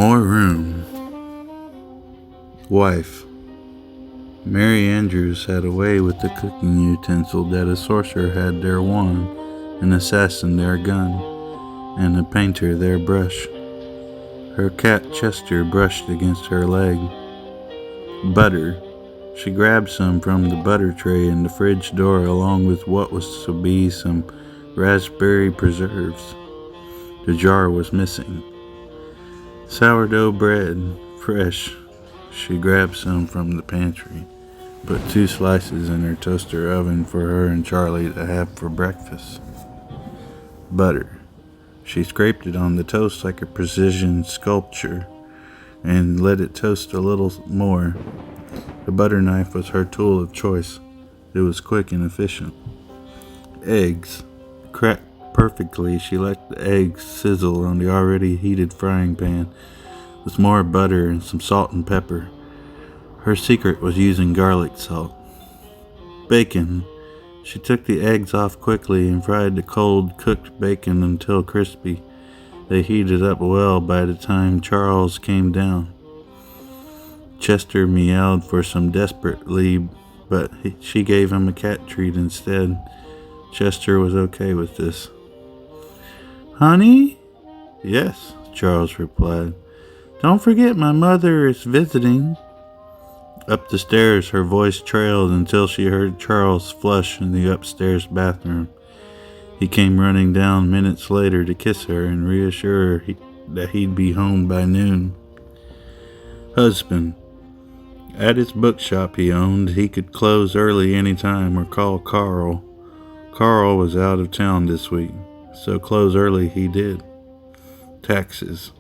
More room. Wife. Mary Andrews had a way with the cooking utensil that a sorcerer had their wand, an assassin their gun, and a painter their brush. Her cat Chester brushed against her leg. Butter. She grabbed some from the butter tray in the fridge door along with what was to be some raspberry preserves. The jar was missing. Sourdough bread, fresh. She grabbed some from the pantry, put 2 slices in her toaster oven for her and Charlie to have for breakfast. Butter. She scraped it on the toast like a precision sculpture and let it toast a little more. The butter knife was her tool of choice. It was quick and efficient. Eggs. Cracked perfectly, she let the eggs sizzle on the already heated frying pan with more butter and some salt and pepper. Her secret was using garlic salt. Bacon. She took the eggs off quickly and fried the cold, cooked bacon until crispy. They heated up well by the time Charles came down. Chester meowed for some desperately, but she gave him a cat treat instead. Chester was okay with this. Honey? Yes, Charles replied. Don't forget my mother is visiting. Up the stairs, her voice trailed until she heard Charles flush in the upstairs bathroom. He came running down minutes later to kiss her and reassure her that he'd be home by noon. Husband. At his bookshop he owned, he could close early any time or call Carl. Carl was out of town this week, so close early he did. Taxes.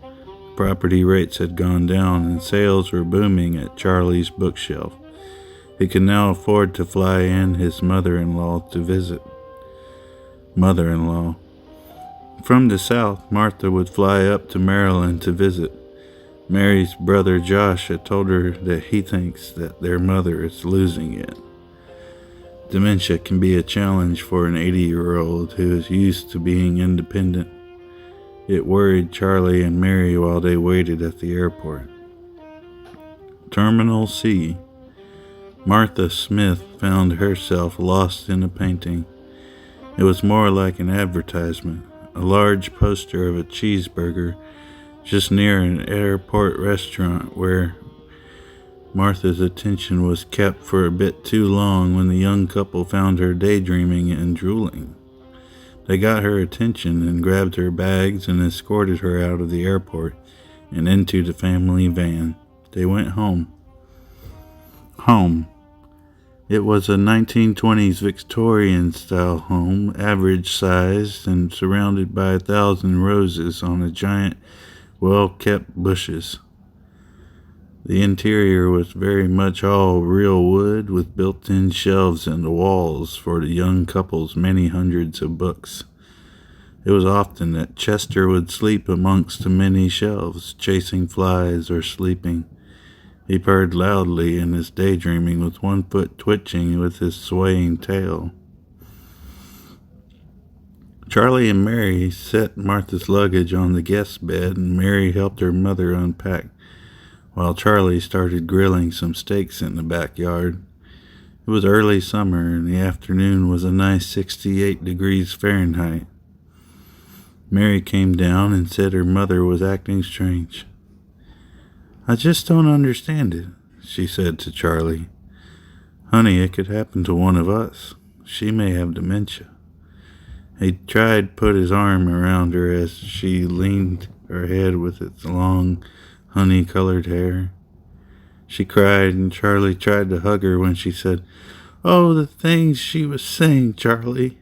Property rates had gone down and sales were booming at Charlie's bookshelf. He could now afford to fly in his mother-in-law to visit. Mother-in-law. From the south, Martha would fly up to Maryland to visit. Mary's brother Josh had told her that he thinks that their mother is losing it. Dementia can be a challenge for an 80-year-old who is used to being independent. It worried Charlie and Mary while they waited at the airport. Terminal C. Martha Smith found herself lost in a painting. It was more like an advertisement, a large poster of a cheeseburger just near an airport restaurant where Martha's attention was kept for a bit too long when the young couple found her daydreaming and drooling. They got her attention and grabbed her bags and escorted her out of the airport and into the family van. They went home. Home. It was a 1920s Victorian-style home, average-sized and surrounded by 1,000 roses on a giant, well-kept bushes. The interior was very much all real wood with built-in shelves in the walls for the young couple's many hundreds of books. It was often that Chester would sleep amongst the many shelves, chasing flies or sleeping. He purred loudly in his daydreaming with one foot twitching with his swaying tail. Charlie and Mary set Martha's luggage on the guest bed and Mary helped her mother unpack, while Charlie started grilling some steaks in the backyard. It was early summer, and the afternoon was a nice 68 degrees Fahrenheit. Mary came down and said her mother was acting strange. I just don't understand it, she said to Charlie. Honey, it could happen to one of us. She may have dementia. He tried to put his arm around her as she leaned her head with its long, honey-colored hair. She cried, and Charlie tried to hug her when she said, Oh, the things she was saying, Charlie.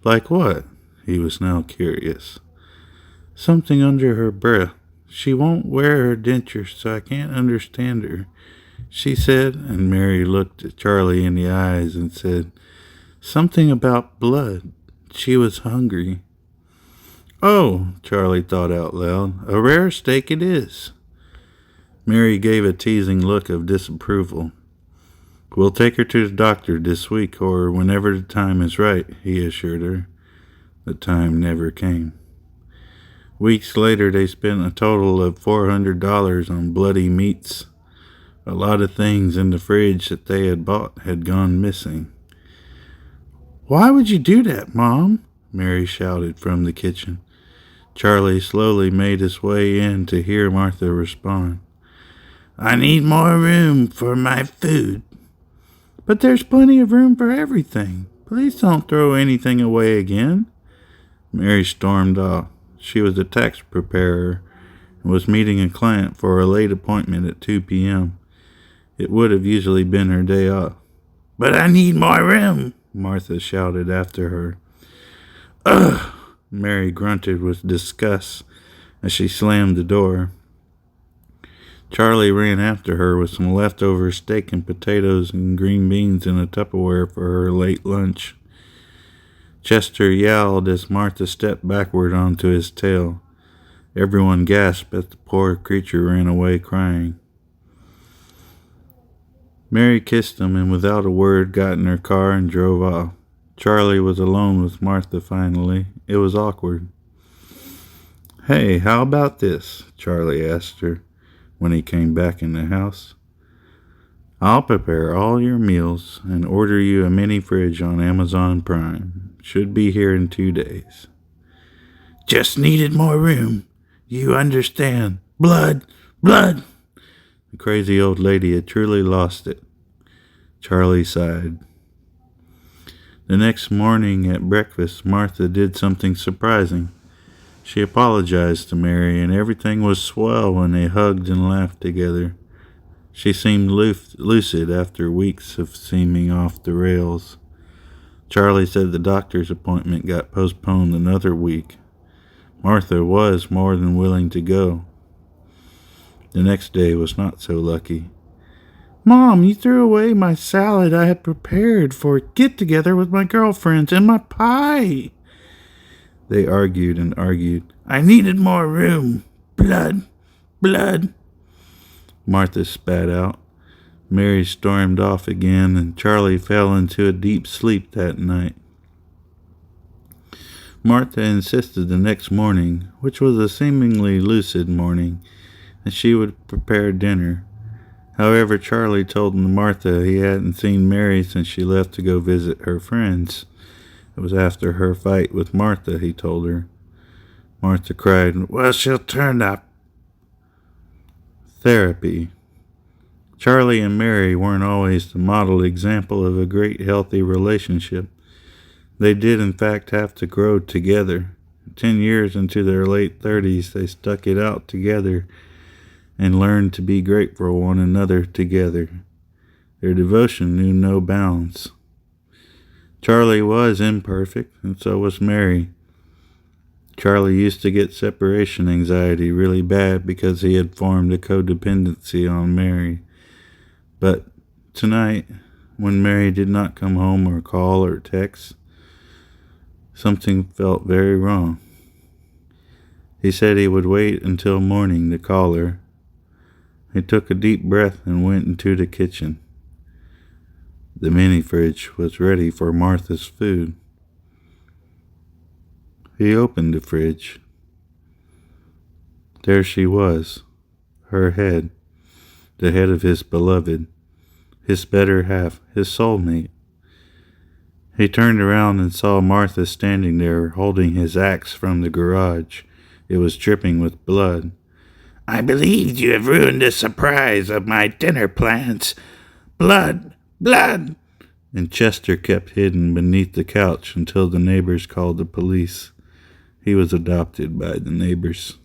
Like what? He was now curious. Something under her breath. She won't wear her dentures, so I can't understand her. She said, and Mary looked at Charlie in the eyes and said, something about blood. She was hungry. Oh, Charlie thought out loud, a rare steak it is. Mary gave a teasing look of disapproval. We'll take her to the doctor this week or whenever the time is right, he assured her. The time never came. Weeks later, they spent a total of $400 on bloody meats. A lot of things in the fridge that they had bought had gone missing. "Why would you do that, Mom?" Mary shouted from the kitchen. Charlie slowly made his way in to hear Martha respond. "I need more room for my food." "But there's plenty of room for everything. Please don't throw anything away again." Mary stormed off. She was a tax preparer and was meeting a client for a late appointment at 2 p.m. It would have usually been her day off. "But I need more room," Martha shouted after her. "Ugh!" Mary grunted with disgust as she slammed the door. Charlie ran after her with some leftover steak and potatoes and green beans in a Tupperware for her late lunch. Chester yowled as Martha stepped backward onto his tail. Everyone gasped as the poor creature ran away crying. Mary kissed him and without a word got in her car and drove off. Charlie was alone with Martha finally. It was awkward. "Hey, how about this?" Charlie asked her when he came back in the house. "I'll prepare all your meals and order you a mini fridge on Amazon Prime. Should be here in 2 days. Just needed more room. You understand. Blood, blood." The crazy old lady had truly lost it. Charlie sighed. The next morning at breakfast, Martha did something surprising. She apologized to Mary, and everything was swell when they hugged and laughed together. She seemed lucid after weeks of seeming off the rails. Charlie said the doctor's appointment got postponed another week. Martha was more than willing to go. The next day was not so lucky. "Mom, you threw away my salad I had prepared for a get-together with my girlfriends and my pie." They argued and argued. "I needed more room. Blood, blood." Martha spat out. Mary stormed off again, and Charlie fell into a deep sleep that night. Martha insisted the next morning, which was a seemingly lucid morning, that she would prepare dinner. However, Charlie told Martha he hadn't seen Mary since she left to go visit her friends. It was after her fight with Martha, he told her. Martha cried, "Well, she'll turn up." Therapy. Charlie and Mary weren't always the model example of a great healthy relationship. They did in fact have to grow together. 10 years into their late 30s, they stuck it out together and learned to be great for one another together. Their devotion knew no bounds. Charlie was imperfect, and so was Mary. Charlie used to get separation anxiety really bad because he had formed a codependency on Mary. But tonight, when Mary did not come home or call or text, something felt very wrong. He said he would wait until morning to call her. He took a deep breath and went into the kitchen. The mini fridge was ready for Martha's food. He opened the fridge. There she was, her head, the head of his beloved, his better half, his soulmate. He turned around and saw Martha standing there holding his axe from the garage. It was dripping with blood. "I believe you have ruined the surprise of my dinner plans. Blood, blood!" And Chester kept hidden beneath the couch until the neighbors called the police. He was adopted by the neighbors.